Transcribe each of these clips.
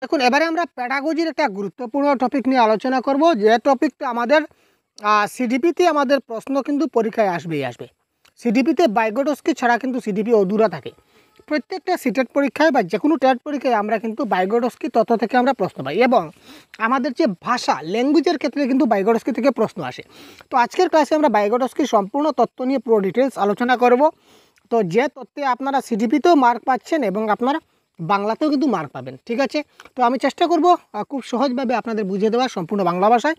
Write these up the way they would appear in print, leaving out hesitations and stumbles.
দেখুন এবারে আমরা প্যাডাগজির একটা গুরুত্বপূর্ণ টপিক নিয়ে আলোচনা করব, যে টপিকটা আমাদের সিডিপিতে আমাদের প্রশ্ন কিন্তু পরীক্ষায় আসবেই আসবে। সিডিপিতে বাইগোডস্কি ছাড়া কিন্তু সিডিপি অধুরা থাকে। প্রত্যেকটা সিটেট পরীক্ষায় বা যে কোনো টেট পরীক্ষায় আমরা কিন্তু বাইগোডস্কি তত্ত্ব থেকে আমরা প্রশ্ন পাই, এবং আমাদের যে ভাষা ল্যাঙ্গুয়েজের ক্ষেত্রে কিন্তু বাইগোডস্কি থেকে প্রশ্ন আসে। তো আজকের ক্লাসে আমরা বাইগোডস্কির সম্পূর্ণ তত্ত্ব নিয়ে পুরো ডিটেলস আলোচনা করব। তো যে তত্ত্বে আপনারা সিডিপিতেও মার্ক পাচ্ছেন এবং আপনারা বাংলাতেও কিন্তু মার্ক পাবেন, ঠিক আছে। তো আমি চেষ্টা করব খুব সহজভাবে আপনাদের বুঝিয়ে দেওয়ার সম্পূর্ণ বাংলা ভাষায়।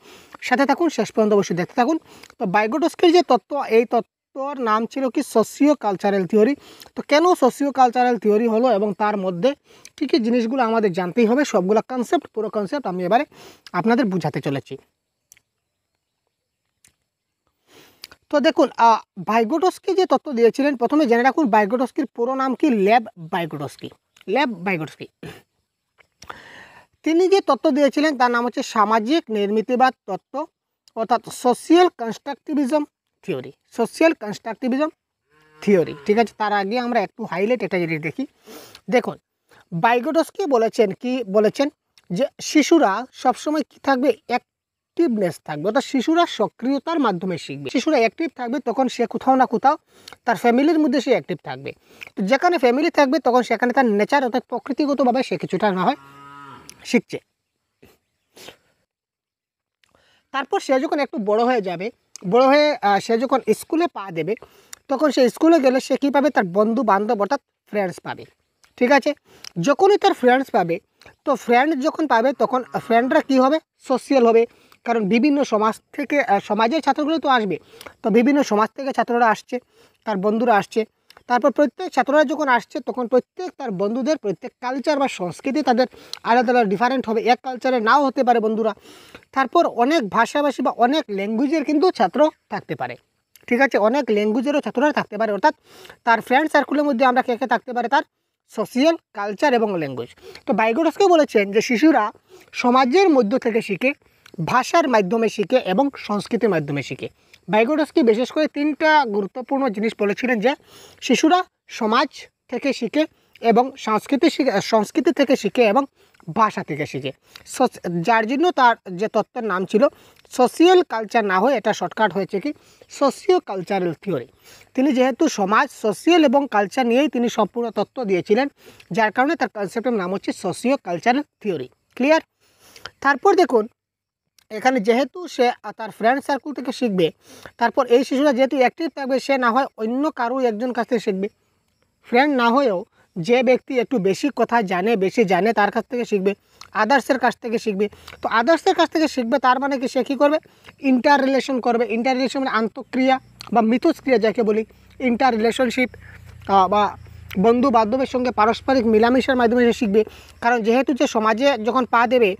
সাথে থাকুন, শেষ পর্যন্ত অবশ্যই দেখতে থাকুন। তো বাইগোডস্কির যে তত্ত্ব, এই তত্ত্বর নাম ছিল কি সোশিও কালচারাল থিওরি। তো কেন সোশিও কালচারাল থিওরি হলো এবং তার মধ্যে কী কী জিনিসগুলো আমাদের জানতেই হবে, সবগুলো কনসেপ্ট, পুরো কনসেপ্ট আমি এবারে আপনাদের বুঝাতে চলেছি। তো দেখুন বাইগোডস্কি যে তত্ত্ব দিয়েছিলেন, প্রথমে জেনে রাখুন বাইগোডস্কির পুরো নাম কি, লেভ বাইগোডস্কি। লেভ বাইগোডস্কি তিনি যে তত্ত্ব দিয়েছিলেন তার নাম হচ্ছে সামাজিক নির্মিতিবাদ তত্ত্ব, অর্থাৎ social constructivism theory. Social constructivism theory, ঠিক আছে। তার আগে আমরা একটু হাইলাইট একটা জিনিস দেখি। দেখুন বাইগোডস্কি বলেছেন যে শিশুরা সবসময় কি থাকবে, অ্যাক্টিভনেস থাকবে, অর্থাৎ শিশুরা সক্রিয়তার মাধ্যমে শিখবে। শিশুরা অ্যাক্টিভ থাকবে তখন সে কোথাও না কোথাও তার ফ্যামিলির মধ্যে সে অ্যাক্টিভ থাকবে। তো যেখানে ফ্যামিলি থাকবে তখন সেখানে তার নেচার, অর্থাৎ প্রকৃতিগতভাবে সে কিছুটা না হয় শিখছে। তারপর সে যখন একটু বড় হয়ে যাবে, বড় হয়ে সে যখন স্কুলে পা দেবে, তখন সে স্কুলে গেলে সে কী পাবে, তার বন্ধু বান্ধব অর্থাৎ ফ্রেন্ডস পাবে, ঠিক আছে। যখনই তার ফ্রেন্ডস পাবে, তো ফ্রেন্ড যখন পাবে তখন ফ্রেন্ডরা কী হবে, সোশিয়াল হবে। কারণ বিভিন্ন সমাজ থেকে, সমাজের ছাত্রগুলো তো আসবে, তো বিভিন্ন সমাজ থেকে ছাত্ররা আসছে, তার বন্ধুরা আসছে। তারপর প্রত্যেক ছাত্ররা যখন আসছে তখন প্রত্যেক তার বন্ধুদের প্রত্যেক কালচার বা সংস্কৃতি তাদের আলাদা আলাদা ডিফারেন্ট হবে, এক কালচারে নাও হতে পারে বন্ধুরা। তারপর অনেক ভাষাভাষী বা অনেক ল্যাঙ্গুয়েজের কিন্তু ছাত্র থাকতে পারে, ঠিক আছে। অনেক ল্যাঙ্গুয়েজেরও ছাত্ররা থাকতে পারে, অর্থাৎ তার ফ্রেন্ড সার্কুলের মধ্যে আমরা কে কে থাকতে পারে, তার সোশিয়াল কালচার এবং ল্যাঙ্গুয়েজ। তো বাইগোডস্কি বলেছেন যে শিশুরা সমাজের মধ্য থেকে শিখে, ভাষার মাধ্যমে শিখে এবং সংস্কৃতির মাধ্যমে শিখে। বাইগোডস্কি বিশেষ করে তিনটা গুরুত্বপূর্ণ জিনিস বলেছিলেন, যে শিশুরা সমাজ থেকে শিখে এবং সংস্কৃতি থেকে শিখে এবং ভাষা থেকে শিখে। যার জন্য তার যে তত্ত্বের নাম ছিল সোশিয়াল কালচার না হয়ে এটা শর্টকাট হয়েছে কি, সোশিও কালচারাল থিওরি। তিনি যেহেতু সমাজ, সোশিয়াল এবং কালচার নিয়েই তিনি সম্পূর্ণ তত্ত্ব দিয়েছিলেন, যার কারণে তার কনসেপ্টের নাম হচ্ছে সোশিও কালচারাল থিওরি। ক্লিয়ার? তারপর দেখুন এখানে যেহেতু সে তার ফ্রেন্ড সার্কেল থেকে শিখবে, তারপর এই শিশুরা যেহেতু অ্যাক্টিভ থাকবে, সে না হয় অন্য কারো একজন কাছ থেকে শিখবে, ফ্রেন্ড না হয়েও যে ব্যক্তি একটু বেশি কথা জানে, বেশি জানে তার কাছ থেকে শিখবে, আদার্সের কাছ থেকে শিখবে। তো আদার্সের কাছ থেকে শিখবে তার মানে কি, সে কী করবে, ইন্টার রিলেশন করবে। ইন্টার রিলেশন মানে আন্তঃক্রিয়া বা মিথস্ক্রিয়া যাকে বলি, ইন্টার রিলেশনশিপ বা বন্ধু বান্ধবের সঙ্গে পারস্পরিক মিলামিশার মাধ্যমে সে শিখবে। কারণ যেহেতু যে সমাজে যখন পা দেবে,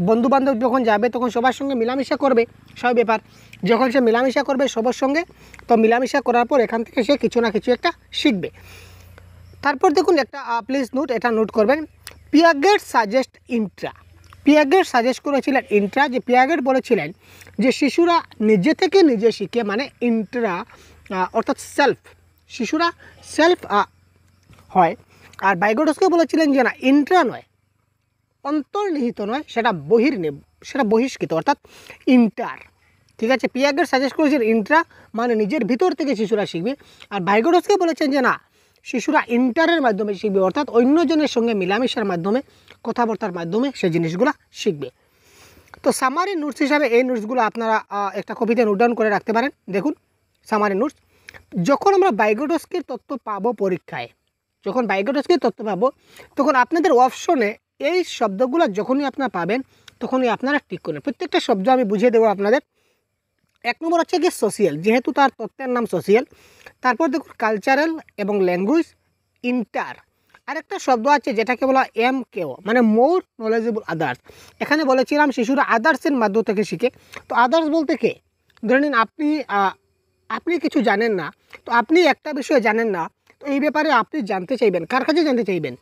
বন্ধু বান্ধব যখন যাবে তখন সবার সঙ্গে মিলামিশা করবে, সব ব্যাপার। যখন সে মিলামিশা করবে সবার সঙ্গে, তো মিলামিশা করার পর এখান থেকে সে কিছু না কিছু একটা শিখবে। তারপর দেখুন একটা প্লিজ নোট, এটা নোট করবেন, পিয়াগেট সাজেস্ট ইন্ট্রা। পিয়াগেট সাজেস্ট করেছিলেন ইন্ট্রা, যে পিয়াগেট বলেছিলেন যে শিশুরা নিজে থেকে নিজে শিখে, মানে ইন্ট্রা অর্থাৎ সেলফ, শিশুরা সেলফ হয়। আর বাইগোডস্কি বলেছিলেন যে না, ইন্ট্রা নয়, অন্তর্নিহিত নয়, সেটা বহিষ্কৃত, অর্থাৎ ইন্টার, ঠিক আছে। পিয়াগেট সাজেস্ট করেছেন ইন্ট্রা মানে নিজের ভিতর থেকে শিশুরা শিখবে। আর বাইগোডস্কি বলেছেন যে না, শিশুরা ইন্টারের মাধ্যমে শিখবে, অর্থাৎ অন্যজনের সঙ্গে মিলামিশার মাধ্যমে, কথাবার্তার মাধ্যমে সেই জিনিসগুলো শিখবে। তো সামারি নোটস হিসাবে এই নোটসগুলো আপনারা একটা কপিতে নোট ডাউন করে রাখতে পারেন। দেখুন সামারি নোটস, যখন আমরা বাইগোডস্কির তত্ত্ব পাবো পরীক্ষায়, যখন বাইগোডস্কির তত্ত্ব পাবো তখন আপনাদের অপশনে এই শব্দগুলো যখনই আপনারা পাবেন তখনই আপনারা টিক করবেন। প্রত্যেকটা শব্দ আমি বুঝিয়ে দেবো আপনাদের। এক নম্বর হচ্ছে কি সোশিয়াল, যেহেতু তার তত্ত্বের নাম সোশিয়াল। তারপর দেখুন কালচারাল এবং ল্যাঙ্গুয়েজ, ইন্টার। আরেকটা শব্দ আছে যেটাকে বলা কেও, মানে মোর নলেজেবল আদার্স। এখানে বলেছিলাম শিশুরা আদার্সের মাধ্যম থেকে শিখে। তো আদার্স বলতে কে, ধরে নিন আপনি কিছু জানেন না, তো আপনি একটা বিষয় জানেন না, তো এই ব্যাপারে আপনি জানতে চাইবেন, কার কাছে জানতে চাইবেন,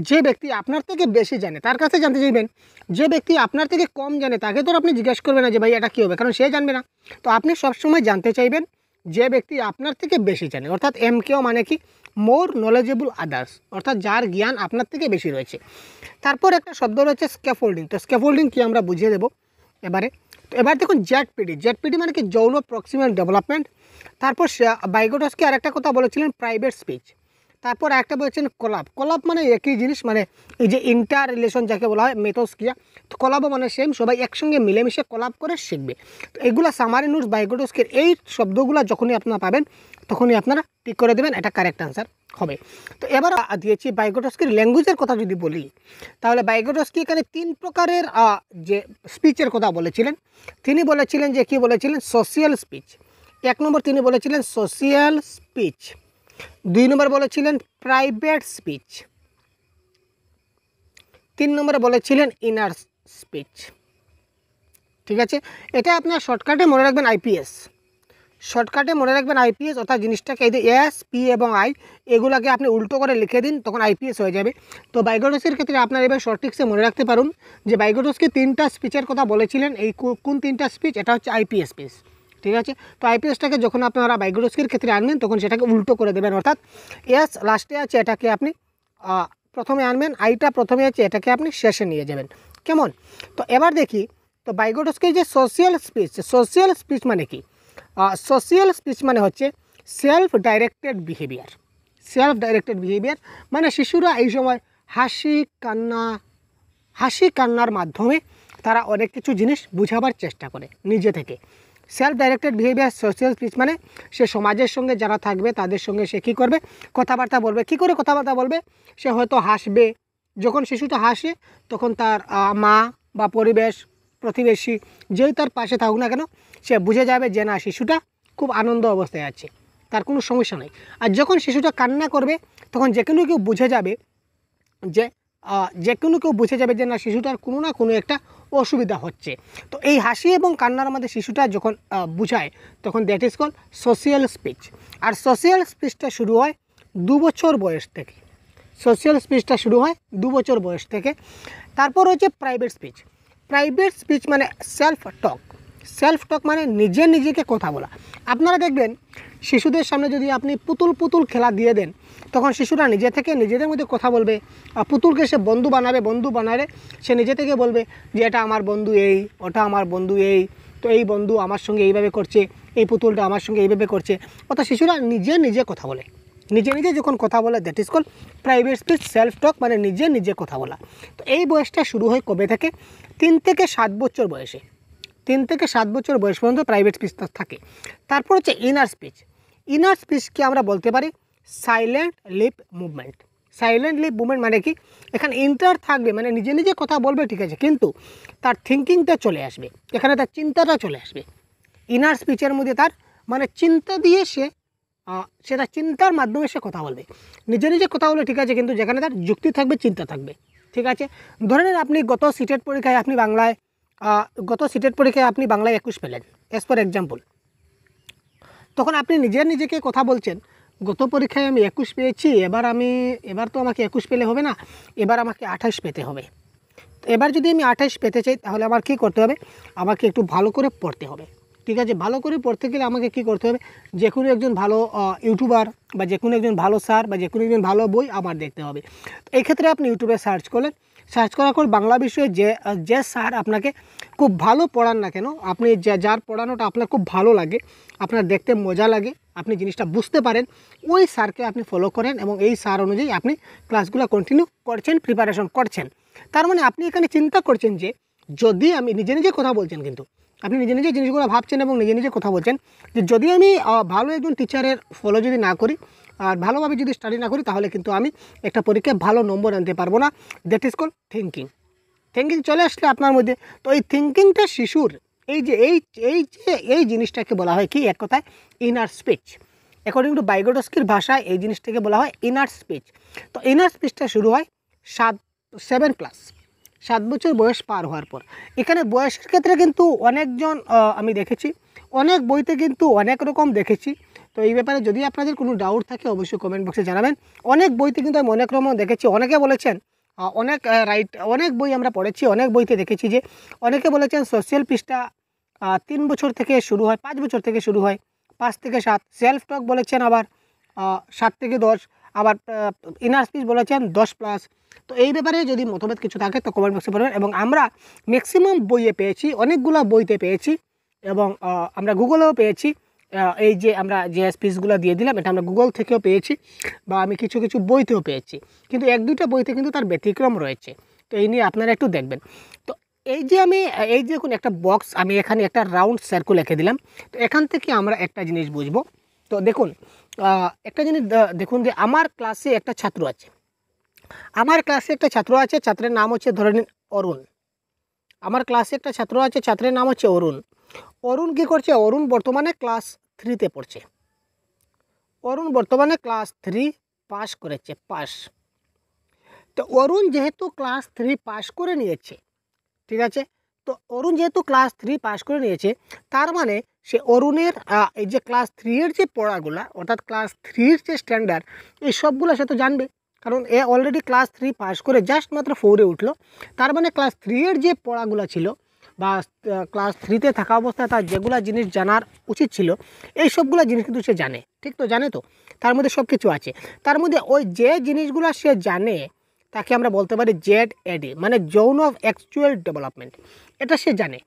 যে ব্যক্তি আপনার থেকে বেশি জানে তার কাছে জানতে চাইবেন। যে ব্যক্তি আপনার থেকে কম জানে তাকে তো আপনি জিজ্ঞেস করবেন না যে ভাই এটা কী হবে, কারণ সে জানবে না। তো আপনি সবসময় জানতে চাইবেন যে ব্যক্তি আপনার থেকে বেশি জানে, অর্থাৎ কেও মানে কি, মোর নলেজেবল আদার্স, অর্থাৎ যার জ্ঞান আপনার থেকে বেশি রয়েছে। তারপর একটা শব্দ রয়েছে স্ক্যাফোল্ডিং। তো স্ক্যাফোল্ডিং কি আমরা বুঝিয়ে দেবো এবারে। তো এবার দেখুন জেডপিডি। জেডপিডি মানে কি যৌন প্রক্সিমাল ডেভেলপমেন্ট। তারপর বাইগোটস্কি আরেকটা কথা বলেছিলেন প্রাইভেট স্পিচ। তারপর একটা বলেছেন কলাপ। কলাপ মানে একই জিনিস, মানে এই যে ইন্টার রিলেশন যাকে বলা হয় মিথস্ক্রিয়া। তো কলাপও মানে সেম, সবাই একসঙ্গে মিলেমিশে কলাপ করে শিখবে। তো এগুলো সামারি নোটস বাইগোটস্কির। এই শব্দগুলো যখনই আপনারা পাবেন তখনই আপনারা টিক করে দেবেন, এটা কারেক্ট আনসার হবে। তো এবার দিয়েছি বাইগোটস্কির ল্যাঙ্গুয়েজের কথা যদি বলি, তাহলে বাইগোটস্কি এখানে 3 প্রকারের যে স্পিচের কথা বলেছিলেন। তিনি বলেছিলেন যে কি বলেছিলেন, সোশিয়াল স্পিচ। 1 নম্বর তিনি বলেছিলেন সোশিয়াল স্পিচ। 2 নম্বর বলেছিলেন প্রাইভেট স্পিচ। 3 নম্বরে বলেছিলেন ইনার স্পিচ। ঠিক আছে, এটা আপনার শর্টকাটে মনে রাখবেন আইপিএস। শর্টকাটে মনে রাখবেন আইপিএস, অর্থাৎ জিনিসটাকে এই যে এস, পি এবং আই এগুলোকে আপনি উল্টো করে লিখে দিন, তখন আইপিএস হয়ে যাবে। তো বাইগোটস্কির ক্ষেত্রে আপনার এবার শর্ট ট্রিক্সে মনে রাখতে পারুন যে বাইগোটস্কি 3টা স্পিচের কথা বলেছিলেন। এই কোন 3টা স্পিচ? এটা হচ্ছে আইপিএস স্পিচ। ঠিক আছে, তো আইপিএসটাকে যখন আপনারা বাইগোটস্কির ক্ষেত্রে আনবেন তখন সেটাকে উল্টো করে দেবেন, অর্থাৎ এস লাস্টে আছে এটাকে আপনি প্রথমে আনবেন, আইটা প্রথমে আছে এটাকে আপনি শেষে নিয়ে যাবেন। কেমন? তো এবার দেখি, তো বাইগোটস্কির যে সোশিয়াল স্পিচ, সোশিয়াল স্পিচ মানে কি? সোশিয়াল স্পিচ মানে হচ্ছে self directed behaviour. Self directed behaviour মানে শিশুরা এই সময় হাসি কান্নার মাধ্যমে তারা অনেক কিছু জিনিস বুঝাবার চেষ্টা করে নিজে থেকে। Self directed behaviour social speech মানে সে সমাজের সঙ্গে যারা থাকবে তাদের সঙ্গে সে কী করবে, কথাবার্তা বলবে। কী করে কথাবার্তা বলবে? সে হয়তো হাসবে। যখন শিশুটা হাসে তখন তার মা বা পরিবেশ, প্রতিবেশী যেই তার পাশে থাকুক না কেন, সে বুঝে যাবে যে না, শিশুটা খুব আনন্দ অবস্থায় আছে, তার কোনো সমস্যা নেই। আর যখন শিশুটা কান্না করবে তখন যে কোনো কেউ বুঝে যাবে যে না, শিশুটার কোনো না কোনো একটা অসুবিধা হচ্ছে। তো এই হাসি এবং কান্নার মধ্যে শিশুটা যখন বুঝায় তখন that is call social speech. আর সোশিয়াল স্পিচটা শুরু হয় 2 বছর বয়স থেকে। সোশিয়াল স্পিচটা শুরু হয় 2 বছর বয়স থেকে। তারপর হচ্ছে প্রাইভেট স্পিচ। প্রাইভেট স্পিচ মানে সেলফ টক। সেলফ টক মানে নিজেকে কথা বলা। আপনারা দেখবেন শিশুদের সামনে যদি আপনি পুতুল খেলা দিয়ে দেন তখন শিশুরা নিজে থেকে নিজেদের মধ্যে কথা বলবে। পুতুলকে সে বন্ধু বানাবে সে নিজে থেকে বলবে যে এটা আমার বন্ধু এই, ওটা আমার বন্ধু এই, তো এই বন্ধু আমার সঙ্গে এইভাবে করছে, এই পুতুলটা আমার সঙ্গে এইভাবে করছে। অর্থাৎ শিশুরা নিজে কথা বলে। নিজে যখন কথা বলে that is call private speech. Self টক মানে নিজে কথা বলা। তো এই বয়সটা শুরু হয় কবে থেকে? 3 থেকে 7 বছর বয়সে। 3 থেকে 7 বছর বয়স পর্যন্ত প্রাইভেট স্পিচটা থাকে। তারপর হচ্ছে ইনার স্পিচ। ইনার স্পিচকে আমরা বলতে পারি silent lip movement. Silent lip movement মানে কি? এখানে ইন্টার থাকবে, মানে নিজে কথা বলবে, ঠিক আছে, কিন্তু তার থিঙ্কিংটা চলে আসবে, এখানে তার চিন্তাটা চলে আসবে। ইনার স্পিচের মধ্যে তার মানে চিন্তা দিয়ে সেটা চিন্তার মাধ্যমে সে কথা বলবে। নিজে কথা বলবে, ঠিক আছে, কিন্তু যেখানে তার যুক্তি থাকবে, চিন্তা থাকবে। ঠিক আছে, ধরে নিন আপনি গত সিটেট পরীক্ষায় আপনি বাংলায় 21 পেলেন, অ্যাজ ফর এক্সাম্পল। তখন আপনি নিজেকে কথা বলছেন, গত পরীক্ষায় আমি 21 পেয়েছি, এবার তো আমাকে 21 পেলে হবে না, এবার আমাকে 28 পেতে হবে। এবার যদি আমি 28 পেতে চাই তাহলে আমার কী করতে হবে? আমাকে একটু ভালো করে পড়তে হবে। ঠিক আছে, ভালো করে পড়তে গেলে আমাকে কী করতে হবে? যে কোনো একজন ভালো ইউটিউবার বা যে কোনো একজন ভালো স্যার বা যে কোনো একজন ভালো বই আমার দেখতে হবে। এই ক্ষেত্রে আপনি ইউটিউবে সার্চ করার পর বাংলা বিষয়ে যে স্যার আপনাকে খুব ভালো পড়ান না কেন, আপনি যার পড়ানোটা আপনার খুব ভালো লাগে, আপনার দেখতে মজা লাগে, আপনি জিনিসটা বুঝতে পারেন, ওই স্যারকে আপনি ফলো করেন এবং এই স্যার অনুযায়ী আপনি ক্লাসগুলো কন্টিনিউ করছেন, প্রিপারেশন করছেন। তার মানে আপনি এখানে চিন্তা করছেন যে যদি আমি নিজে কথা বলছেন, কিন্তু আপনি নিজে জিনিসগুলো ভাবছেন এবং নিজে কথা বলছেন যে যদি আমি ভালো একজন টিচারের ফলো যদি না করি আর ভালোভাবে যদি স্টাডি না করি তাহলে কিন্তু আমি একটা পরীক্ষায় ভালো নম্বর আনতে পারবো না। দ্যাট ইজ কল থিঙ্কিং চলে আসলে আপনার মধ্যে। তো এই থিঙ্কিংটা শিশুর এই জিনিসটাকে বলা হয় কি, এক কথায় ইনার স্পিচ। অ্যাকর্ডিং টু বাইগোটস্কির ভাষায় এই জিনিসটাকে বলা হয় ইনার স্পিচ। তো ইনার স্পিচটা শুরু হয় 7 বছর বয়স পার হওয়ার পর। এখানে বয়সের ক্ষেত্রে কিন্তু অনেকজন আমি দেখেছি, অনেক বইতে কিন্তু অনেক রকম দেখেছি। তো এই ব্যাপারে যদি আপনাদের কোনো ডাউট থাকে অবশ্যই কমেন্ট বক্সে জানাবেন। অনেক বইতে কিন্তু আমি অনেক রকম দেখেছি। অনেকে বলেছেন অনেক বই আমরা পড়েছি, অনেক বইতে দেখেছি যে অনেকে বলেছেন সোশ্যাল পিচটা 3 বছর থেকে শুরু হয়, 5 বছর থেকে শুরু হয়, 5 থেকে 7। সেলফ টক বলেছেন আবার 7 থেকে 10। আবার ইনার স্পিচ বলেছেন 10+। তো এই ব্যাপারে যদি মতভেদ কিছু থাকে তো কমেন্ট বক্সে বলবেন। এবং আমরা ম্যাক্সিমাম বইয়ে পেয়েছি, অনেকগুলো বইতে পেয়েছি, এবং আমরা গুগলেও পেয়েছি। এই যে আমরা যে স্পিচগুলো দিয়ে দিলাম এটা আমরা গুগল থেকেও পেয়েছি, বা আমি কিছু কিছু বইতেও পেয়েছি, কিন্তু 1-2টা বইতে কিন্তু তার ব্যতিক্রম রয়েছে। তো এই নিয়ে আপনারা একটু দেখবেন। তো এই যে আমি এই যে দেখুন একটা বক্স, আমি এখানে একটা রাউন্ড সার্কেল এঁকে দিলাম। তো এখান থেকে আমরা একটা জিনিস বুঝবো। তো দেখুন একটা জিনিস দেখুন যে আমার ক্লাসে একটা ছাত্র আছে, আমার ক্লাসে একটা ছাত্র আছে, ছাত্রের নাম হচ্ছে ধরে নিন অরুণ। আমার ক্লাসে একটা ছাত্র আছে, ছাত্রের নাম হচ্ছে অরুণ। অরুণ কী করছে? অরুণ বর্তমানে ক্লাস 3-তে পড়ছে। অরুণ বর্তমানে ক্লাস 3 পাস করেছে, পাস। তো অরুণ যেহেতু ক্লাস 3 পাস করে নিয়েছে, ঠিক আছে, তো অরুণ যেহেতু ক্লাস 3 পাস করে নিয়েছে, তার মানে সে অরুণের এই যে ক্লাস 3-এর যে পড়াগুলা, অর্থাৎ ক্লাস 3-এর যে স্ট্যান্ডার্ড, এই সবগুলো সে তো জানবে, কারণ এ অলরেডি ক্লাস 3 পাস করে জাস্ট মাত্র 4-এ উঠলো। তার মানে ক্লাস 3-এর যে পড়াগুলো ছিল, বা ক্লাস 3-তে থাকা অবস্থায় তার যেগুলো জিনিস জানার উচিত ছিল, এই সবগুলো জিনিস কিন্তু সে জানে। ঠিক তো, জানে তো, তার মধ্যে সব কিছু আছে। তার মধ্যে ওই যে জিনিসগুলো সে জানে তাকে আমরা বলতে পারি ZAD, মানে জোন অফ অ্যাকচুয়াল ডেভেলপমেন্ট। এটা সে জানে,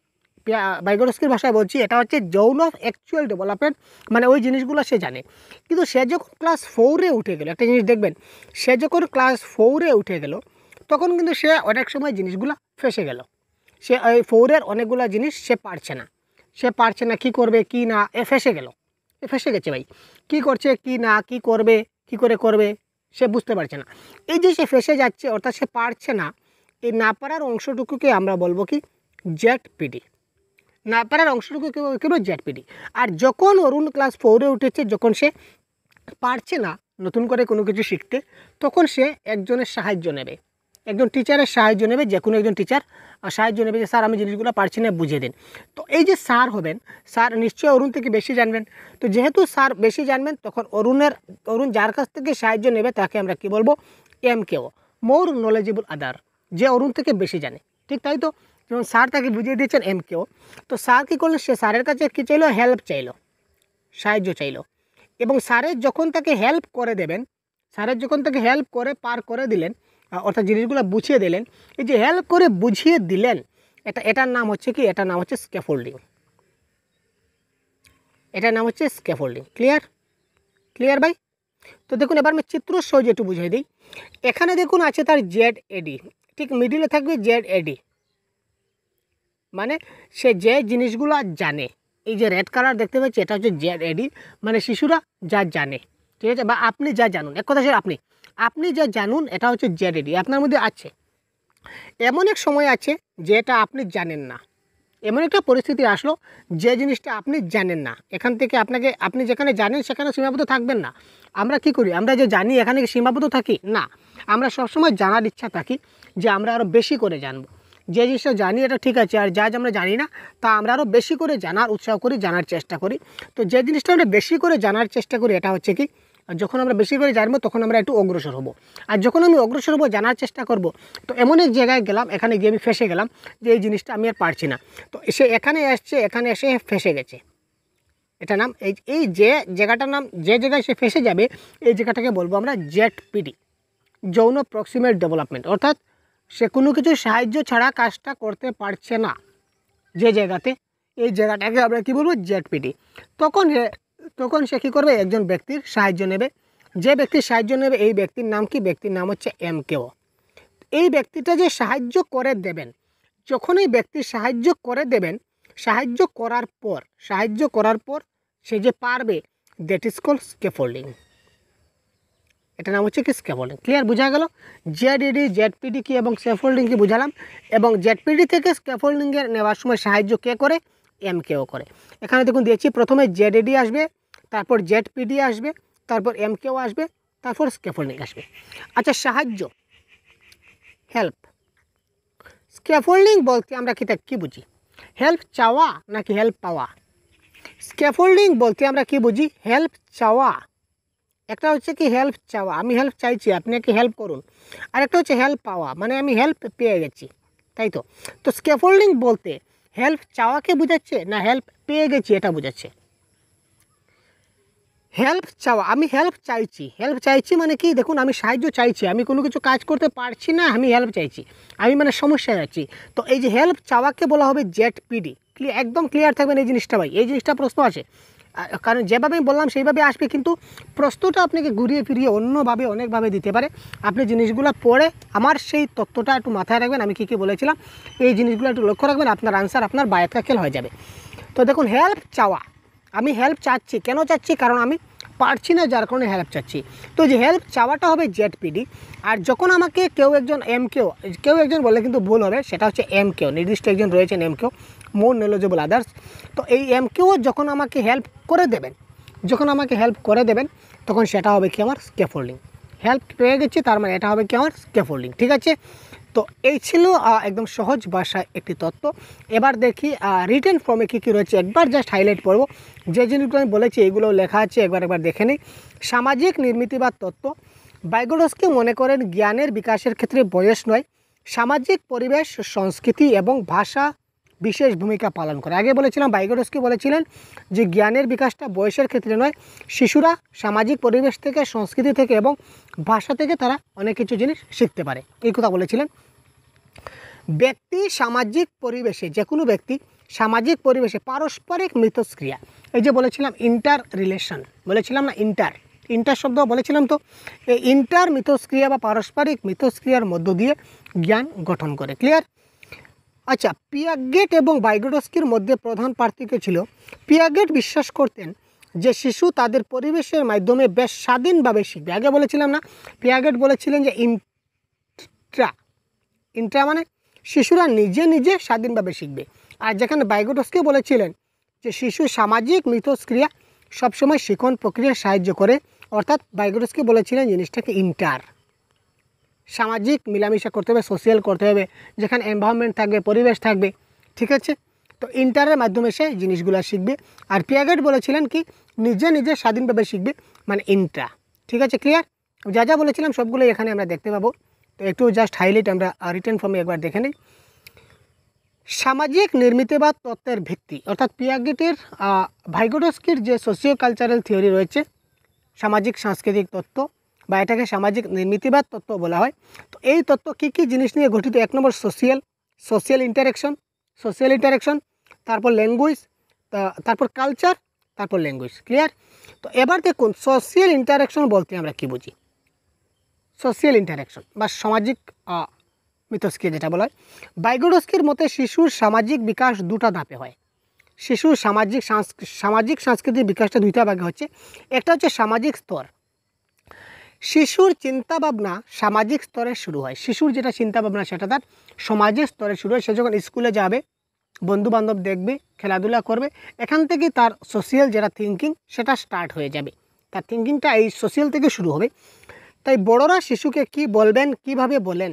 বাইগোরস্কির ভাষায় বলছি, এটা হচ্ছে জোন অফ অ্যাকচুয়াল ডেভেলপমেন্ট, মানে ওই জিনিসগুলো সে জানে। কিন্তু সে যখন ক্লাস 4-এ উঠে গেল, একটা জিনিস দেখবেন, সে যখন ক্লাস 4-এ উঠে গেল তখন কিন্তু সে অনেক সময় জিনিসগুলো ফেসে গেল। সে ওই 4-এর অনেকগুলো জিনিস সে পারছে না, কী করবে কী না, ফেসে গেল, ফেসে গেছে ভাই। কী করছে কী না, কী করবে, কী করে করবে, সে বুঝতে পারছে না। এই যে সে ফেসে যাচ্ছে, অর্থাৎ সে পারছে না, এই না পারার অংশটুকুকে আমরা বলবো কি ZPD। না পারার অংশটুকু কেবল ZPD। আর যখন অরুণ ক্লাস 4-এ উঠেছে, যখন সে পারছে না নতুন করে কোনো কিছু শিখতে, তখন সে একজনের সাহায্য নেবে, একজন টিচারের সাহায্য নেবে, যে কোনো একজন টিচার সাহায্য নেবে, যে স্যার আমি জিনিসগুলো পারছি না, বুঝিয়ে দিন। তো এই যে স্যার হবেন, স্যার নিশ্চয়ই অরুণ থেকে বেশি জানবেন। তো যেহেতু স্যার বেশি জানবেন, তখন অরুণ যার কাছ থেকে সাহায্য নেবে তাকে আমরা কি বলবো? MKO, মোর নলেজেবল আদার, যে অরুণ থেকে বেশি জানে। ঠিক তাই তো, যেমন স্যার তাকে বুঝিয়ে দিয়েছেন MKO, তো স্যার কী করলেন? সে স্যারের কাছে কী চাইলো? হেল্প চাইলো, সাহায্য চাইলো। এবং স্যারের যখন তাকে হেল্প করে দেবেন, স্যারের যখন তাকে হেল্প করে পার করে দিলেন, অর্থাৎ জিনিসগুলো বুঝিয়ে দিলেন, এই যে হেল্প করে বুঝিয়ে দিলেন, এটার নাম হচ্ছে কি? এটার নাম হচ্ছে স্ক্যাফোল্ডিং। এটার নাম হচ্ছে স্ক্যাফোল্ডিং। ক্লিয়ার ভাই? তো দেখুন, এবার আমি চিত্র সহজে একটু বুঝিয়ে দিই। এখানে দেখুন আছে তার ZAD, ঠিক মিডিলে থাকবে ZAD, মানে সে যে জিনিসগুলো জানে। এই যে রেড কালার দেখতে পাচ্ছি, এটা হচ্ছে ZAD, মানে শিশুরা যা জানে, ঠিক আছে, বা আপনি যা জানুন, এক কথা সে আপনি যা জানুন, এটা হচ্ছে ZAD আপনার মধ্যে আছে। এমন এক সময় আছে যেটা আপনি জানেন না, এমন একটা পরিস্থিতি আসলো যে জিনিসটা আপনি জানেন না, এখান থেকে আপনি যেখানে জানেন সেখানে সীমাবদ্ধ থাকবেন না। আমরা কি করি? আমরা যে জানি এখানে কি সীমাবদ্ধ থাকি না, আমরা সবসময় জানার ইচ্ছা থাকি যে আমরা আরও বেশি করে জানবো। যে জিনিসটা জানি এটা ঠিক আছে, আর যা আমরা জানি না তা আমরা আরও বেশি করে জানার উৎসাহ করি, জানার চেষ্টা করি। তো যে জিনিসটা আমরা বেশি করে জানার চেষ্টা করি, এটা হচ্ছে কি, যখন আমরা বেশি করে জানবো তখন আমরা একটু অগ্রসর হব। আর যখন আমি অগ্রসর হবো, জানার চেষ্টা করব, তো এমন এক জায়গায় গেলাম, এখানে গিয়ে আমি ফেসে গেলাম যে এই জিনিসটা আমি আর পারছি না, তো সে এখানে আসছে, এখানে এসে ফেসে গেছে। এটা নাম এই যে জায়গাটার নাম, যে জায়গায় সে ফেসে যাবে, এই জায়গাটাকে বলবো আমরা ZPD, যৌন প্রক্সিমেট ডেভেলপমেন্ট। অর্থাৎ সে কোনো কিছু সাহায্য ছাড়া কাজটা করতে পারছে না, যে জায়গাতে, এই জায়গাটাকে আমরা কী বলবো? ZPD। তখন সে কী করবে? একজন ব্যক্তির সাহায্য নেবে। যে ব্যক্তির সাহায্য নেবে, এই ব্যক্তির নাম কি? ব্যক্তির নাম হচ্ছে MKO। এই ব্যক্তিটা যে সাহায্য করে দেবেন, যখন এই ব্যক্তি সাহায্য করে দেবেন, সাহায্য করার পর সে যে পারবে, দ্যাট ইজ কল্ড স্ক্যাফোল্ডিং। এটা নাম হচ্ছে কি? স্ক্যাফোল্ডিং। ক্লিয়ার? বোঝা গেল ZAD, ZPD কি এবং স্ক্যাফোল্ডিং কি বুঝালাম। এবং ZPD থেকে স্ক্যাফোল্ডিংয়ের নেওয়ার সময় সাহায্য কে করে? MKO করে। এখানে দেখুন দিয়েছি, প্রথমে ZAD আসবে, তারপর ZPD আসবে, তারপর MKO আসবে, তারপর স্ক্যাফোল্ডিং আসবে। আচ্ছা, সাহায্য, হেল্প। স্ক্যাফোল্ডিং বলতে আমরা কি বুঝি? হেল্প চাওয়া নাকি হেল্প পাওয়া? স্ক্যাফোল্ডিং বলতে আমরা কি বুঝি? হেল্প চাওয়া। একটা হচ্ছে কি হেল্প চাওয়া, আমি হেল্প চাইছি, আপনি কি হেল্প করুন। আর একটা হচ্ছে হেল্প পাওয়া, মানে আমি হেল্প পেয়ে গেছি, তাই তো। তো স্ক্যাফোল্ডিং বলতে হেল্প চাওয়াকে বোঝাচ্ছে না হেল্প পেয়ে গেছি এটা বোঝাচ্ছে? হেল্প চাওয়া, আমি হেল্প চাইছি মানে কি, দেখুন আমি সাহায্য চাইছি, আমি কোনো কিছু কাজ করতে পারছি না, আমি হেল্প চাইছি, আমি মানে সমস্যায় আছি। তো এই যে হেল্প চাওয়াকে বলা হবে জেড-পিডি। একদম ক্লিয়ার থাকবেন এই জিনিসটা ভাই, এই জিনিসটা প্রশ্ন আছে, কারণ যেভাবে আমি বললাম সেইভাবে আসবে, কিন্তু প্রশ্নটা আপনাকে ঘুরিয়ে ফিরিয়ে অন্যভাবে অনেকভাবে দিতে পারে। আপনি জিনিসগুলো পড়ে আমার সেই তথ্যটা একটু মাথায় রাখবেন, আমি কী কী বলেছিলাম এই জিনিসগুলো একটু লক্ষ্য রাখবেন, আপনার আনসার আপনার বায়োক্যাল হয়ে যাবে। তো দেখুন হেল্প চাওয়া, আমি হেল্প চাচ্ছি, কেন চাচ্ছি, কারণ আমি পারছি না, যার কারণে হেল্প চাচ্ছি। তো যে হেল্প চাওয়াটা হবে জেড-পিডি। আর যখন আমাকে কেউ একজন বলে কিন্তু ভুল হবে, সেটা হচ্ছে এম-কেও, নির্দিষ্ট একজন রয়েছেন এম-কেও, মোর নলেজেবল আদার্স। তো এই এম-কেও যখন আমাকে হেল্প করে দেবেন তখন সেটা হবে কি আমার স্ক্যাফোল্ডিং। হেল্প পেয়ে গেছি, তার মানে এটা হবে কি আমার স্ক্যাফোল্ডিং। ঠিক আছে, তো এই ছিল একদম সহজ ভাষায় একটি তত্ত্ব। এবার দেখি রিটেন ফর্মে কী কী রয়েছে, একবার জাস্ট হাইলাইট করব। যে জিনিসগুলো আমি বলেছি এগুলো লেখা আছে, একবার দেখে নিই। সামাজিক নির্মিতিবাদ তত্ত্ব, ভাইগোডস্কি মনে করেন জ্ঞানের বিকাশের ক্ষেত্রে বয়স নয়, সামাজিক পরিবেশ, সংস্কৃতি এবং ভাষা বিশেষ ভূমিকা পালন করে। আগে বলেছিলাম ভাইগোডস্কি বলেছিলেন যে জ্ঞানের বিকাশটা বয়সের ক্ষেত্রে নয়, শিশুরা সামাজিক পরিবেশ থেকে, সংস্কৃতি থেকে এবং ভাষা থেকে তারা অনেক কিছু জিনিস শিখতে পারে, এই কথা বলেছিলেন। ব্যক্তি সামাজিক পরিবেশে, যে কোনো ব্যক্তি সামাজিক পরিবেশে পারস্পরিক মিথস্ক্রিয়া, এই যে বলেছিলাম ইন্টার রিলেশন, বলেছিলাম না ইন্টার শব্দ বলেছিলাম। তো এই ইন্টার মিথস্ক্রিয়া বা পারস্পরিক মিথস্ক্রিয়ার মধ্য দিয়ে জ্ঞান গঠন করে। ক্লিয়ার? আচ্ছা, পিয়াগেট এবং ভাইগোডস্কির মধ্যে প্রধান পার্থক্য ছিল, পিয়াগেট বিশ্বাস করতেন যে শিশু তাদের পরিবেশের মাধ্যমে বেশ স্বাধীনভাবে শিখবে। আগে বলেছিলাম না, পিয়াগেট বলেছিলেন যে ইন্ট্রা মানে শিশুরা নিজে স্বাধীনভাবে শিখবে। আর যেখানে ভাইগোডস্কি বলেছিলেন যে শিশু সামাজিক মিথস্ক্রিয়া সবসময় শিখন প্রক্রিয়ায় সাহায্য করে, অর্থাৎ ভাইগোডস্কি বলেছিলেন জিনিসটাকে ইন্টার, সামাজিক মিলামিশা করতে হবে, সোশ্যাল করতে হবে, যেখানে এনভায়রনমেন্ট থাকবে, পরিবেশ থাকবে। ঠিক আছে, তো ইন্টারের মাধ্যমে সে জিনিসগুলো শিখবে। আর পিয়াগেট বলেছিলেন কি নিজে স্বাধীনভাবে শিখবে, মানে ইন্ট্রা। ঠিক আছে, ক্লিয়ার? যা বলেছিলাম সবগুলোই এখানে আমরা দেখতে পাবো। তো একটু জাস্ট হাইলাইট আমরা রিটেন ফর্মে একবার দেখে নিই। সামাজিক নির্মিতিবাদ তত্ত্বের ভিত্তি, অর্থাৎ পিয়াগেটের ভাইগোডস্কির যে সোশিও কালচারাল থিওরি রয়েছে, সামাজিক সাংস্কৃতিক তত্ত্ব বা এটাকে সামাজিক নির্মিতিবাদ তত্ত্ব বলা হয়। তো এই তত্ত্ব কী জিনিস নিয়ে গঠিত? এক নম্বর সোশিয়াল ইন্টারেকশন, তারপর ল্যাঙ্গুয়েজ, তারপর কালচার, তারপর ল্যাঙ্গুয়েজ। ক্লিয়ার? তো এবার দেখুন সোশিয়াল ইন্টারেকশন বলতে আমরা কী বুঝি। সোশিয়াল ইন্টারেকশন বা সামাজিক মিথস্ক্রিয়া যেটা বলা হয়, ভাইগোডস্কির মতে শিশুর সামাজিক বিকাশ দুটা ধাপে হয়। শিশুর সামাজিক সাংস্কৃতিক বিকাশটা দুইটা ভাগে হচ্ছে। একটা হচ্ছে সামাজিক স্তর, শিশুর চিন্তাভাবনা সামাজিক স্তরে শুরু হয়। শিশুর যেটা চিন্তাভাবনা সেটা তার সমাজের স্তরে শুরু হয়। সে যখন স্কুলে যাবে, বন্ধুবান্ধব দেখবে, খেলাধুলা করবে, এখান থেকে তার সোশিয়াল যেটা থিঙ্কিং সেটা স্টার্ট হয়ে যাবে, তার থিঙ্কিংটা এই সোশিয়াল থেকে শুরু হবে। তাই বড়রা শিশুকে কি বলবেন, কিভাবে বলেন,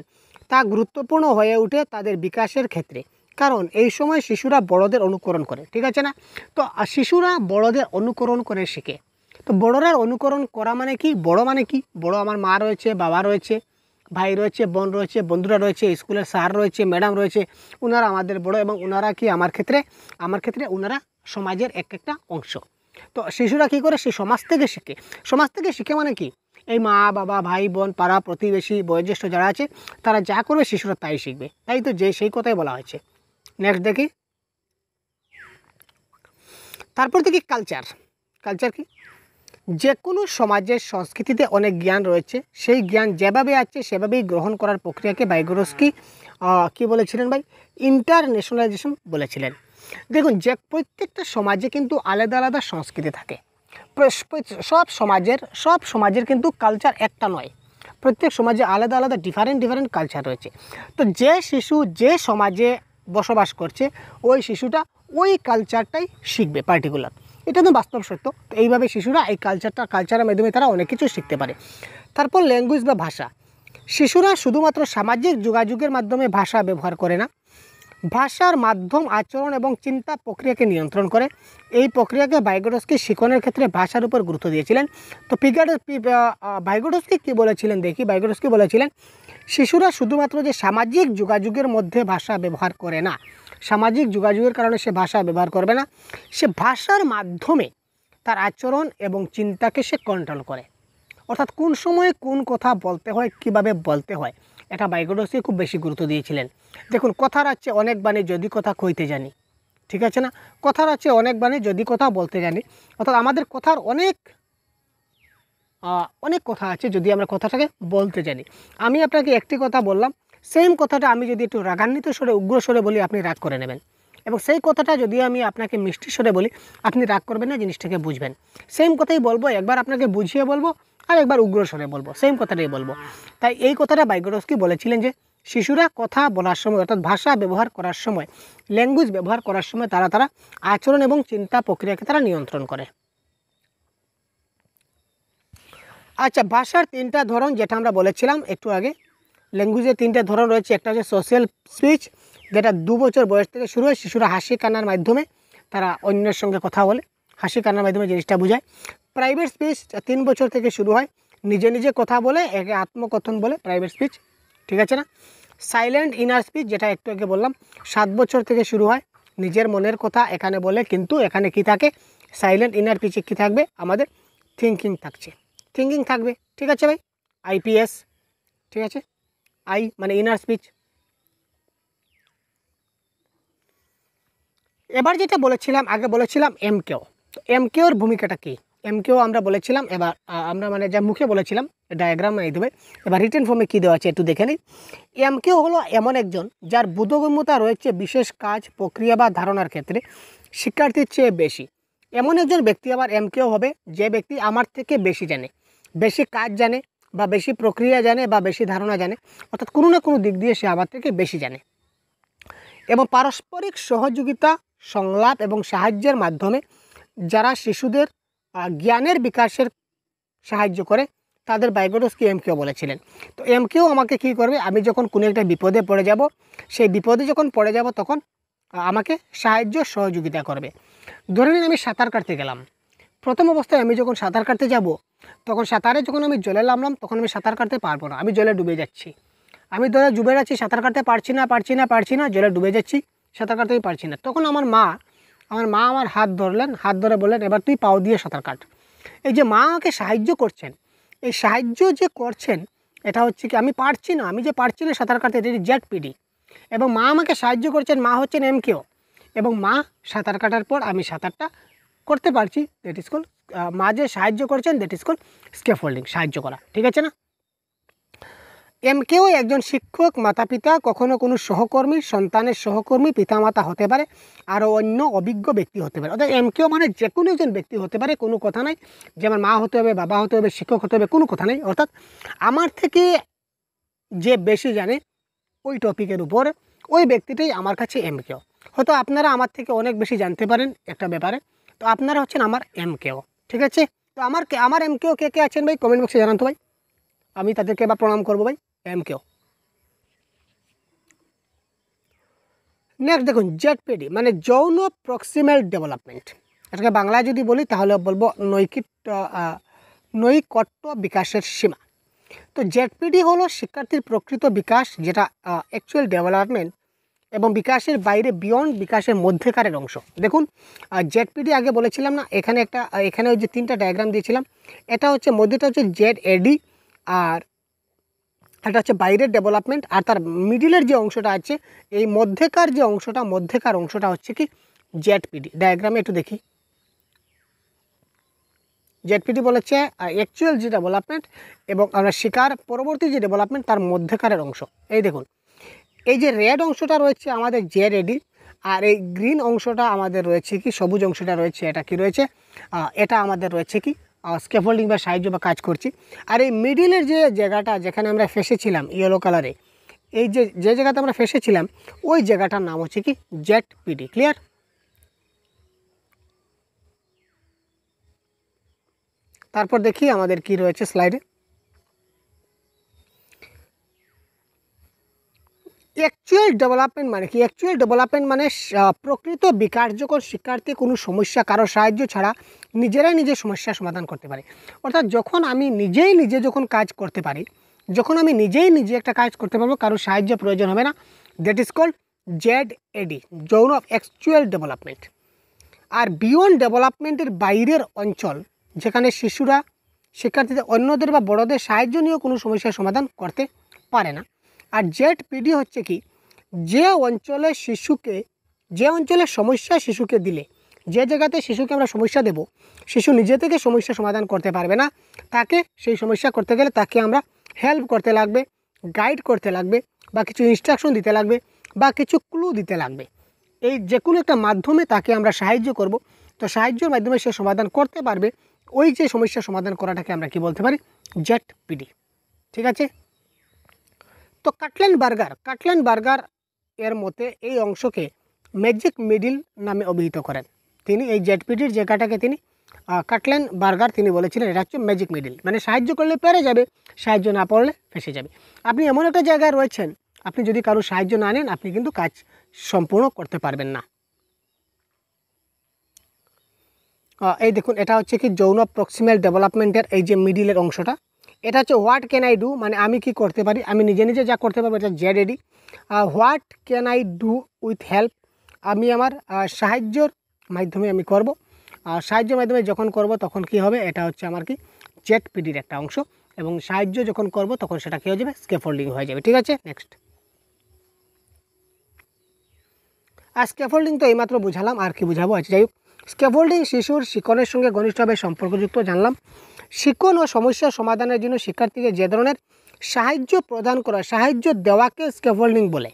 তা গুরুত্বপূর্ণ হয়ে ওঠে তাদের বিকাশের ক্ষেত্রে, কারণ এই সময় শিশুরা বড়দের অনুকরণ করে। ঠিক আছে না? তো শিশুরা বড়দের অনুকরণ করে শিখে। তো বড়রা অনুকরণ করা মানে কি, বড় আমার মা রয়েছে, বাবা রয়েছে, ভাই রয়েছে, বোন রয়েছে, বন্ধুরা রয়েছে, স্কুলের স্যার রয়েছে, ম্যাডাম রয়েছে, ওনারা আমাদের বড়, এবং ওনারা কি আমার ক্ষেত্রে ওনারা সমাজের একটা অংশ। তো শিশুরা কি করে, সে সমাজ থেকে শিখে মানে কি, এই মা বাবা ভাই বোন পাড়া প্রতিবেশী বয়োজ্যেষ্ঠ যারা আছে তারা যা করবে শিশুরা তাই শিখবে। তাই তো সেই কথাই বলা হয়েছে। নেক্সট দেখি, তারপর দেখি কালচার কি, যে কোনো সমাজের সংস্কৃতিতে অনেক জ্ঞান রয়েছে, সেই জ্ঞান যেভাবে আছে সেভাবেই গ্রহণ করার প্রক্রিয়াকে ভাইগোডস্কি কী বলেছিলেন ভাই, ইন্টারন্যাশনালাইজেশন বলেছিলেন। দেখুন যে প্রত্যেকটা সমাজে কিন্তু আলাদা সংস্কৃতি থাকে, সব সমাজের কিন্তু কালচার একটা নয়, প্রত্যেক সমাজে আলাদা ডিফারেন্ট কালচার রয়েছে। তো যে শিশু যে সমাজে বসবাস করছে ওই শিশুটা ওই কালচারটাই শিখবে পার্টিকুলার, এটা তো বাস্তব সত্য। তো এইভাবে শিশুরা এই কালচারের মাধ্যমে তারা অনেক কিছু শিখতে পারে। তারপর ল্যাঙ্গুয়েজ বা ভাষা, শিশুরা শুধুমাত্র সামাজিক যোগাযোগের মাধ্যমে ভাষা ব্যবহার করে না, ভাষার মাধ্যম আচরণ এবং চিন্তা প্রক্রিয়াকে নিয়ন্ত্রণ করে। এই প্রক্রিয়াকে ভাইগোডস্কি শিখনের ক্ষেত্রে ভাষার উপর গুরুত্ব দিয়েছিলেন। তো ভাইগোডস্কি কী বলেছিলেন দেখি, ভাইগোডস্কি বলেছিলেন শিশুরা শুধুমাত্র যে সামাজিক যোগাযোগের মধ্যে ভাষা ব্যবহার করে না, সামাজিক যোগাযোগের কারণে সে ভাষা ব্যবহার করবে না, সে ভাষার মাধ্যমে তার আচরণ এবং চিন্তাকে সে কন্ট্রোল করে। অর্থাৎ কোন সময়ে কোন কথা বলতে হয়, কিভাবে বলতে হয়, এটা ভাইগোডস্কি খুব বেশি গুরুত্ব দিয়েছিলেন। দেখুন, কথার আছে অনেক বাণী যদি কথা কইতে জানি, ঠিক আছে না? কথার আছে অনেক বাণী যদি কথা বলতে জানি। অর্থাৎ আমাদের কথার অনেক কথা আছে যদি আমরা কথাটাকে বলতে জানি। আমি আপনাকে একটি কথা বললাম, সেম কথাটা আমি যদি একটু রাগান্বিত স্বরে, উগ্র স্বরে বলি, আপনি রাগ করে নেবেন। এবং সেই কথাটা যদি আমি আপনাকে মিষ্টি স্বরে বলি, আপনি রাগ করবেন না, জিনিসটাকে বুঝবেন। সেম কথাই বলবো, একবার আপনাকে বুঝিয়ে বলবো আর একবার উগ্র স্বরে বলবো, সেম কথাটাই বলবো। তাই এই কথাটা ভাইগোডস্কি বলেছিলেন যে শিশুরা কথা বলার সময়, অর্থাৎ ভাষা ব্যবহার করার সময়, ল্যাঙ্গুয়েজ ব্যবহার করার সময় তারা আচরণ এবং চিন্তা প্রক্রিয়াকে তারা নিয়ন্ত্রণ করে। আচ্ছা, ভাষার তিনটা ধরন যেটা আমরা বলেছিলাম একটু আগে, ল্যাঙ্গুয়েজের তিনটা ধরন রয়েছে। একটা হচ্ছে সোশ্যাল স্পিচ, যেটা 2 বছর বয়স থেকে শুরু হয়। শিশুরা হাসি কান্নার মাধ্যমে তারা অন্যের সঙ্গে কথা বলে, হাসি কান্নার মাধ্যমে জিনিসটা বোঝায়। প্রাইভেট স্পিচ 3 বছর থেকে শুরু হয়, নিজে নিজে কথা বলে, একে আত্মকথন বলে প্রাইভেট স্পিচ, ঠিক আছে না? সাইলেন্ট ইনার স্পিচ, যেটা একটু আগে বললাম, 7 বছর থেকে শুরু হয়, নিজের মনের কথা এখানে বলে, কিন্তু এখানে কি থাকে, সাইলেন্ট ইনার স্পিচে কী থাকবে, আমাদের থিঙ্কিং থাকবে, ঠিক আছে ভাই? আইপিএস, ঠিক আছে? আই মানে ইনার স্পিচ। এবার যেটা বলেছিলাম, আগে বলেছিলাম এমকেও। তো এমকেওর ভূমিকাটা কী, এমকেও আমরা বলেছিলাম। এবার আমরা মানে যা মুখে বলেছিলাম ডায়াগ্রাম দেবে, এবার রিটেন ফর্মে কী দেওয়া আছে একটু দেখে নিই। এমকেও হলো এমন একজন যার বোধগম্যতা রয়েছে বিশেষ কাজ, প্রক্রিয়া বা ধারণার ক্ষেত্রে শিক্ষার্থীর চেয়ে বেশি। এমন একজন ব্যক্তি আবার এমকেও হবে যে ব্যক্তি আমার থেকে বেশি জানে, বেশি কাজ জানে, বা বেশি প্রক্রিয়া জানে, বা বেশি ধারণা জানে। অর্থাৎ কোনো না কোনো দিক দিয়ে সে আমার থেকে বেশি জানে। এবং পারস্পরিক সহযোগিতা, সংলাপ এবং সাহায্যের মাধ্যমে যারা শিশুদের জ্ঞানের বিকাশের সাহায্য করে, তাদের ভাইগোডস্কি এমকেও বলেছিলেন। তো এমকেও আমাকে কী করবে, আমি যখন কোনো একটা বিপদে পড়ে যাব, সেই বিপদে যখন পড়ে যাব তখন আমাকে সাহায্য সহযোগিতা করবে। ধরে নিন আমি সাঁতার কাটতে গেলাম। প্রথম অবস্থায় আমি যখন সাঁতার কাটতে যাব, তখন সাঁতারে যখন আমি জলে নামলাম, তখন আমি সাঁতার কাটতে পারবো না, আমি জলে ডুবে যাচ্ছি। আমি ধরে ডুবে যাচ্ছি, সাঁতার কাটতে পারছি না, জলে ডুবে যাচ্ছি, সাঁতার কাটতেই পারছি না। তখন আমার মা আমার হাত ধরলেন, হাত ধরে বললেন, এবার তুই পাও দিয়ে সাঁতার কাট। এই যে মা আমাকে সাহায্য করছেন, এই সাহায্য যে করছেন, এটা হচ্ছে কি, আমি পারছি না, সাঁতার কাটতে, এটি জেডপিডি। এবং মা আমাকে সাহায্য করছেন, মা হচ্ছেন এমকেও। এবং মা সাঁতার কাটার পর আমি সাঁতারটা করতে পারছি, দ্যাট ইজ কল, মা যে সাহায্য করছেন দ্যাট ইজ কল স্ক্যাফোল্ডিং, সাহায্য করা, ঠিক আছে না? এমকেও একজন শিক্ষক, মাতা পিতা, কখনো কোনো সহকর্মী, সন্তানের সহকর্মী, পিতামাতা হতে পারে, আরও অন্য অভিজ্ঞ ব্যক্তি হতে পারে। অর্থাৎ এমকেও মানে যে কোনো একজন ব্যক্তি হতে পারে, কোনো কথা নাই যে আমার মা হতে হবে, বাবা হতে হবে, শিক্ষক হতে হবে, কোনো কথা নেই। অর্থাৎ আমার থেকে যে বেশি জানে ওই টপিকের উপর, ওই ব্যক্তিটাই আমার কাছে এমকেও। হয়তো আপনারা আমার থেকে অনেক বেশি জানতে পারেন একটা ব্যাপারে, তো আপনারা হচ্ছেন আমার এমকেও, ঠিক আছে? তো আমার এমকেও কে কে আছেন ভাই, কমেন্ট বক্সে জানান তো ভাই, আমি তাদেরকে এবার প্রণাম করবো ভাই, এমকেও। নেক্সট দেখুন, জেডপিডি মানে যৌন প্রক্সিমাল ডেভেলপমেন্ট। এটাকে বাংলায় যদি বলি তাহলে বলবো নৈকট্য বিকাশের সীমা। তো জেডপিডি হলো শিক্ষার্থীর প্রকৃত বিকাশ, যেটা অ্যাকচুয়াল ডেভেলপমেন্ট এবং বিকাশের বাইরে, বিয়ন্ড বিকাশের মধ্যেকারের অংশ। দেখুন, জেডপিডি আগে বলেছিলাম না, এখানে ওই যে 3টা ডায়াগ্রাম দিয়েছিলাম, এটা হচ্ছে মধ্যেটা হচ্ছে জেডএডি, আর এটা হচ্ছে বাইরের ডেভেলপমেন্ট, আর তার মিডিলের যে অংশটা আছে, এই মধ্যেকার অংশটা হচ্ছে কি জেডপিডি। ডায়াগ্রামে একটু দেখি, জেডপিডি বলেছে অ্যাকচুয়াল যে ডেভেলপমেন্ট এবং আমরা শিকার পরবর্তী যে ডেভেলপমেন্ট, তার মধ্যেকারের অংশ। এই দেখুন, এই যে রেড অংশটা রয়েছে আমাদের জেডএডি, আর এই গ্রিন অংশটা আমাদের রয়েছে কি, সবুজ অংশটা রয়েছে, এটা কি রয়েছে, এটা আমাদের রয়েছে কি স্ক্যাফোল্ডিং বা সাহায্য বা কাজ করছি। আর এই মিডিলের যে জায়গাটা যেখানে আমরা ফেসেছিলাম ইয়েলো কালারে, এই যে জায়গাতে আমরা ফেসেছিলাম, ওই জায়গাটার নাম হচ্ছে কি জেডপিডি। ক্লিয়ার? তারপর দেখি আমাদের কি রয়েছে স্লাইডে। অ্যাকচুয়াল ডেভেলপমেন্ট মানে কি? অ্যাকচুয়াল ডেভেলপমেন্ট মানে প্রকৃত বিকাশ, যখন শিক্ষার্থী কোনো সমস্যা কারো সাহায্য ছাড়া নিজের সমস্যার সমাধান করতে পারে। অর্থাৎ যখন আমি নিজে যখন কাজ করতে পারি, যখন আমি নিজে একটা কাজ করতে পারবো, কারো সাহায্য প্রয়োজন হবে না, দ্যাট ইজ কল্ড জেডএডি, যৌন অ্যাকচুয়াল ডেভেলপমেন্ট। আর বিয়ন্ড ডেভেলপমেন্টের বাইরের অঞ্চল যেখানে শিশুরা শিক্ষার্থীদের অন্যদের বা বড়দের সাহায্য নিয়েও কোনো সমস্যার সমাধান করতে পারে না। আর জেডপিডি হচ্ছে কি, যে অঞ্চলের সমস্যা শিশুকে দিলে, যে জায়গাতে শিশুকে আমরা সমস্যা দেব, শিশু নিজে থেকে সমস্যা সমাধান করতে পারবে না, তাকে সেই সমস্যা করতে গেলে তাকে আমরা হেল্প করতে লাগবে, গাইড করতে লাগবে, বা কিছু ইনস্ট্রাকশন দিতে লাগবে, বা কিছু ক্লু দিতে লাগবে। এই যে কোনো একটা মাধ্যমে তাকে আমরা সাহায্য করব। তো সাহায্যের মাধ্যমে সে সমাধান করতে পারবে, ওই যে সমস্যা সমাধান করাটাকে আমরা কি বলতে পারি, জেডপিডি। ঠিক আছে। তো কাটলেন বার্গার এর মতে এই অংশকে ম্যাজিক মিডিল নামে অভিহিত করেন। তিনি এই জেডপিডির জায়গাটাকে তিনি কাটলেন বার্গার তিনি বলেছিলেন এটা হচ্ছে ম্যাজিক মিডিল, মানে সাহায্য করলে পেরে যাবে, সাহায্য না করলে ফেসে যাবে। আপনি এমন একটা জায়গায় রয়েছেন, আপনি যদি কারো সাহায্য না নেন আপনি কিন্তু কাজ সম্পূর্ণ করতে পারবেন না। এই দেখুন, এটা হচ্ছে কি যৌন প্রক্সিমাল ডেভেলপমেন্টের এই যে মিডিলের অংশটা, এটা হচ্ছে হোয়াট ক্যান আই ডু, মানে আমি কি করতে পারি, আমি নিজে নিজে যা করতে পারবো, এটা ZAD. What can I do with help, আমি আমার সাহায্যর মাধ্যমে আমি করব। সাহায্যের মাধ্যমে যখন করব তখন কি হবে, এটা হচ্ছে আমার কি জেডপিডির একটা অংশ, এবং সাহায্য যখন করব তখন সেটা কী হয়ে যাবে, স্ক্যাফোল্ডিং হয়ে যাবে। ঠিক আছে, নেক্সট। আর স্ক্যাফোল্ডিং তো এইমাত্র বুঝালাম, আর কি বুঝাবো, আচ্ছা যাই হোক। স্ক্যাফোল্ডিং শিশুর শিকনের সঙ্গে ঘনিষ্ঠভাবে সম্পর্কযুক্ত জানলাম। শিকন ও সমস্যা সমাধানের জন্য শিক্ষার্থীকে যে ধরনের সাহায্য প্রদান করা, সাহায্য দেওয়াকে স্ক্যাফোল্ডিং বলে।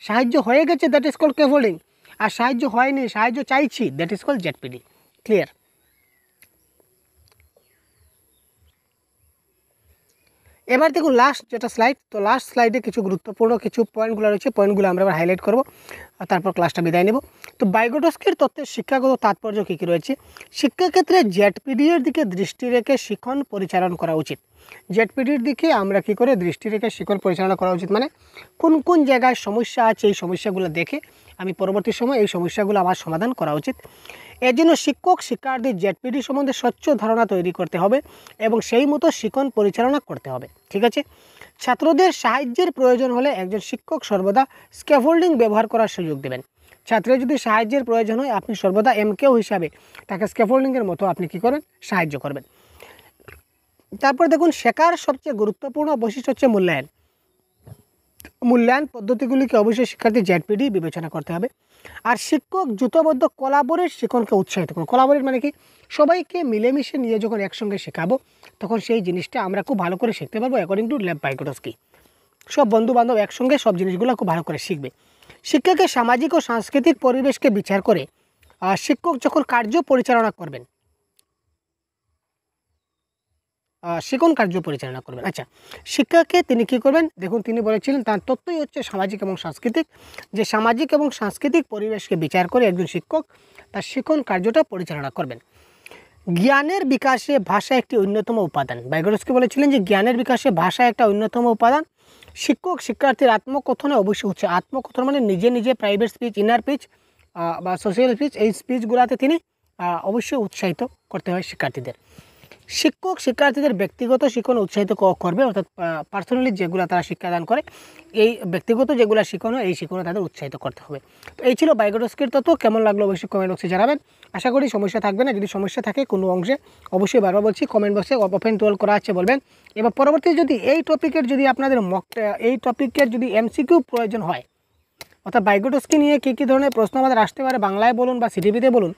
সাহায্য হয়ে গেছে, দ্যাট ইজ কল্ড স্ক্যাফোল্ডিং। আর সাহায্য হয়নি, সাহায্য চাইছি, that is called ZPD. Clear. এবার দেখুন লাস্ট যেটা স্লাইড, তো লাস্ট স্লাইডে কিছু গুরুত্বপূর্ণ কিছু পয়েন্টগুলো রয়েছে, পয়েন্টগুলো আমরা আবার হাইলাইট করব, আর তারপর ক্লাসটা বিদায় নেব। তো বাইগোটস্কির তত্ত্বের শিক্ষাগত তাৎপর্য কী কী রয়েছে। শিক্ষাক্ষেত্রে জেডপিডির দিকে দৃষ্টি রেখে শিখন পরিচালনা করা উচিত। জেডপিডির দিকে আমরা কী করে দৃষ্টি রেখে শিখন পরিচালনা করা উচিত, মানে কোন কোন জায়গায় সমস্যা আছে এই সমস্যাগুলো দেখে আমি পরবর্তী সময় এই সমস্যাগুলো আমার সমাধান করা উচিত। এর জন্য শিক্ষক শিক্ষার্থীর জেডপিডি সম্বন্ধে স্বচ্ছ ধারণা তৈরি করতে হবে এবং সেই মতো শিখন পরিচালনা করতে হবে। ঠিক আছে। ছাত্রদের সাহায্যের প্রয়োজন হলে একজন শিক্ষক সর্বদা স্ক্যাফোল্ডিং ব্যবহার করার সুযোগ দেবেন। ছাত্রের যদি সাহায্যের প্রয়োজন হয় আপনি সর্বদা এমকেও হিসাবে তাকে স্ক্যাফোল্ডিংয়ের মতো আপনি কী করেন, সাহায্য করবেন। তারপর দেখুন, শেখার সবচেয়ে গুরুত্বপূর্ণ বৈশিষ্ট্য হচ্ছে মূল্যায়ন। মূল্যায়ন পদ্ধতিগুলিকে অবশ্যই শিক্ষার্থী জেডপিডি বিবেচনা করতে হবে। আর শিক্ষক জুতোবদ্ধ কোলাবোরেট শিক্ষণকে উৎসাহিত করুন। কোলাবোরেট মানে কি, সবাইকে মিলেমিশে নিয়ে যখন একসঙ্গে শেখাবো তখন সেই জিনিসটা আমরা খুব ভালো করে শিখতে পারবো, অ্যাকর্ডিং টু লেভ বাইগোটস্কি। সব বন্ধুবান্ধব একসঙ্গে সব জিনিসগুলো খুব ভালো করে শিখবে। শিক্ষাকে সামাজিক ও সাংস্কৃতিক পরিবেশকে বিচার করে শিক্ষক যখন কার্য পরিচালনা করবেন, শিখন কার্য পরিচালনা করবেন। আচ্ছা, শিক্ষাকে তিনি কী করবেন, দেখুন তিনি বলেছিলেন তার তত্ত্বই হচ্ছে সামাজিক এবং সাংস্কৃতিক, যে সামাজিক এবং সাংস্কৃতিক পরিবেশকে বিচার করে একজন শিক্ষক তার শিখন কার্যটা পরিচালনা করবেন। জ্ঞানের বিকাশে ভাষা একটি অন্যতম উপাদান। বাইগোটস্কি বলেছিলেন যে জ্ঞানের বিকাশে ভাষা একটা অন্যতম উপাদান। শিক্ষক শিক্ষার্থীর আত্মকথনে অবশ্যই হচ্ছে, আত্মকথন মানে নিজে নিজে প্রাইভেট স্পিচ, ইনার স্পিচ বা সোশ্যাল স্পিচ, এই স্পিচগুলোতে তিনি অবশ্যই উৎসাহিত করতে হয় শিক্ষার্থীদের। শিক্ষক শিক্ষার্থীদের ব্যক্তিগত শিক্ষণ উৎসাহিত করবে, অর্থাৎ পার্সোনালি যেগুলো তারা শিক্ষাদান করে, এই ব্যক্তিগত যেগুলো শিক্ষণ হয় এই শিক্ষণে তাদের উৎসাহিত করতে হবে। তো এই ছিল বাইগোটস্কির তত্ত্ব। কেমন লাগলো অবশ্যই কমেন্ট বক্সে জানাবেন। আশা করি সমস্যা থাকবে না। যদি সমস্যা থাকে কোনো অংশে অবশ্যই বারবার বলছি কমেন্ট বক্সে ওপেন টু অল করা আছে বলবেন। এবার পরবর্তী যদি এই টপিকের যদি আপনাদের এই টপিকের যদি এমসিকিউ প্রয়োজন হয়, অর্থাৎ বাইগোটস্কি নিয়ে কী কী ধরনের প্রশ্ন আমাদের আসতে পারে, বাংলায় বলুন বা সিটিভিতে বলুন,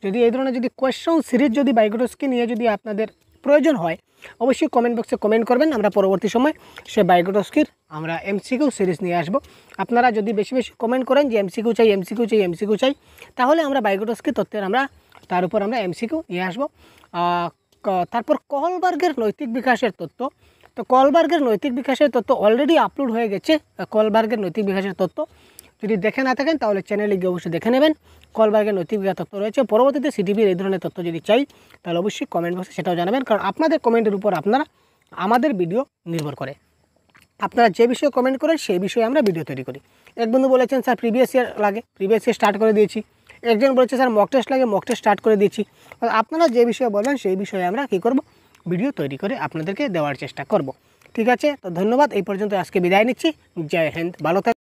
যদি এই ধরনের যদি কোয়েশ্চন সিরিজ যদি বাইগোটস্কি নিয়ে যদি আপনাদের প্রয়োজন হয় অবশ্যই কমেন্ট বক্সে কমেন্ট করবেন। আমরা পরবর্তী সময় সে বাইগোটস্কির আমরা এমসিকিউ সিরিজ নিয়ে আসব। আপনারা যদি বেশি বেশি কমেন্ট করেন যে এমসিকিউ চাই, এমসিকিউ চাই, এমসিকিউ চাই, তাহলে আমরা বাইগোটস্কি তত্ত্বের তার উপর আমরা এমসিকিউ নিয়ে আসব। তারপর কহলবার্গের নৈতিক বিকাশের তত্ত্ব। তো কহলবার্গের নৈতিক বিকাশের তত্ত্ব অলরেডি আপলোড হয়ে গেছে। কহলবার্গের নৈতিক বিকাশের তত্ত্ব যদি দেখে না থাকেন তাহলে চ্যানেলে গিয়ে অবশ্যই দেখে নেবেন। কহলবার্গের নৈতিক বিকাশ তত্ত্ব রয়েছে। পরবর্তীতে সিটিভির এই ধরনের তত্ত্ব যদি চাই তাহলে অবশ্যই কমেন্ট বক্সে সেটাও জানাবেন, কারণ আপনাদের কমেন্টের উপর আমাদের ভিডিও নির্ভর করে। আপনারা যে বিষয়ে কমেন্ট করেন সেই বিষয়ে আমরা ভিডিও তৈরি করি। এক বন্ধু বলেছেন স্যার প্রিভিয়াস ইয়ার লাগে, প্রিভিয়াস ইয়ার স্টার্ট করে দিয়েছি। একজন বলেছে স্যার মক টেস্ট লাগে, মক টেস্ট স্টার্ট করে দিয়েছি। আপনারা যে বিষয়ে বলবেন সেই বিষয়ে আমরা কী করব, ভিডিও তৈরি করে আপনাদেরকে দেওয়ার চেষ্টা করব। ঠিক আছে, তো ধন্যবাদ। এই পর্যন্ত আজকে বিদায় নিচ্ছি। জয় হিন্দ, ভালো থাকবেন।